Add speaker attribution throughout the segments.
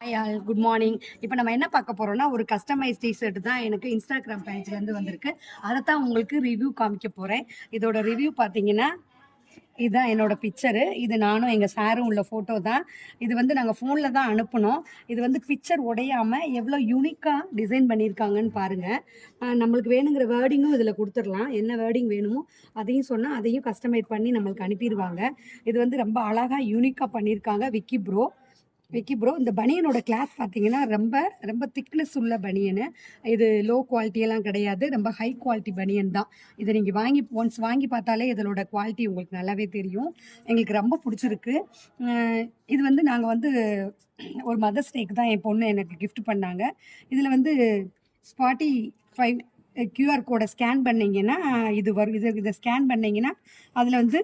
Speaker 1: Hi all, good morning. இப்போ நம்ம என்ன பார்க்க போறோம்னா, ஒரு கஸ்டமைஸ் டிஷர்ட் தான் எனக்கு இன்ஸ்டாகிராம் பேஜ்லேருந்து வந்திருக்கு. அதை தான் உங்களுக்கு ரிவ்யூ காமிக்க போகிறேன். இதோட ரிவ்யூ பார்த்தீங்கன்னா, இதுதான் என்னோட பிக்சரு. இது நானும் எங்கள் சாரும் உள்ள ஃபோட்டோ தான். இது வந்து நாங்கள் ஃபோனில் தான் அனுப்புனோம். இது வந்து பிக்சர் உடையாமல் எவ்வளோ யூனிக்காக டிசைன் பண்ணியிருக்காங்கன்னு பாருங்கள். நம்மளுக்கு வேணுங்கிற வேர்டிங்கும் இதில் கொடுத்துடலாம். என்ன வேர்டிங் வேணுமோ அதையும் சொன்னால் அதையும் கஸ்டமைஸ் பண்ணி நம்மளுக்கு அனுப்பிடுவாங்க. இது வந்து ரொம்ப அழகாக யூனிக்காக பண்ணியிருக்காங்க விக்கி ப்ரோ. இந்த பனியனோட கிளாத் பார்த்தீங்கன்னா ரொம்ப ரொம்ப திக்னஸ் உள்ள பனியனு. இது லோ குவாலிட்டியெல்லாம் கிடையாது, ரொம்ப ஹை குவாலிட்டி பனியன் தான். இதை நீங்கள் ஒன்ஸ் வாங்கி பார்த்தாலே இதோட குவாலிட்டி உங்களுக்கு நல்லாவே தெரியும். எங்களுக்கு ரொம்ப பிடிச்சிருக்கு. இது வந்து நாங்கள் வந்து ஒரு மதர்ஸ் டேக்கு தான் என் பொண்ணு எனக்கு கிஃப்ட் பண்ணாங்க. இதில் வந்து Spotify QR கோடை ஸ்கேன் பண்ணிங்கன்னா இது வரும். இதை ஸ்கேன் பண்ணிங்கன்னா அதில் வந்து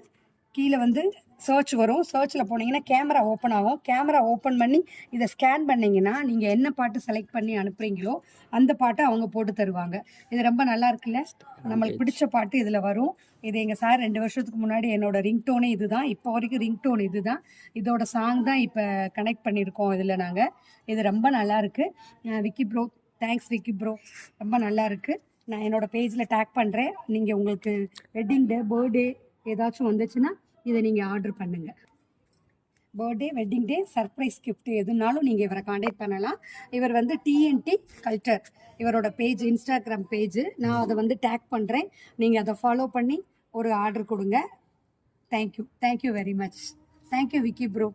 Speaker 1: கீழே வந்து சர்ச் வரும். சர்ச்சில் போனீங்கன்னா கேமரா ஓப்பன் ஆகும். கேமரா ஓப்பன் பண்ணி இதை ஸ்கேன் பண்ணிங்கன்னா நீங்கள் என்ன பாட்டு செலக்ட் பண்ணி அனுப்புகிறீங்களோ அந்த பாட்டை அவங்க போட்டு தருவாங்க. இது ரொம்ப நல்லா இருக்குல்ல, நம்மளுக்கு பிடிச்ச பாட்டு இதில் வரும். இது எங்கள் சார் 2 வருஷத்துக்கு முன்னாடி என்னோட ரிங்டோனே இது தான். இப்போ வரைக்கும் ரிங்டோன் இது தான். இதோட சாங் தான் இப்போ கனெக்ட் பண்ணியிருக்கோம் இதில் நாங்கள். இது ரொம்ப நல்லா இருக்குது. Vicky bro, thanks Vicky bro, ரொம்ப நல்லா இருக்குது. நான் என்னோடய பேஜில் டேக் பண்ணுறேன். நீங்கள் உங்களுக்கு வெட்டிங் டே, பர்த்டே ஏதாச்சும் வந்துச்சுன்னா இதை நீங்கள் ஆர்டர் பண்ணுங்கள். Birthday, wedding day, surprise gift எதுனாலும் நீங்கள் இவரை காண்டாக்ட் பண்ணலாம். இவர் வந்து டிஎன்டி கல்ச்சர் இவரோட பேஜ், இன்ஸ்டாகிராம் பேஜ். நான் அதை வந்து டேக் பண்ணுறேன். நீங்கள் அதை ஃபாலோ பண்ணி ஒரு ஆர்டர் கொடுங்க. Thank you very much. Thank you Vicky bro.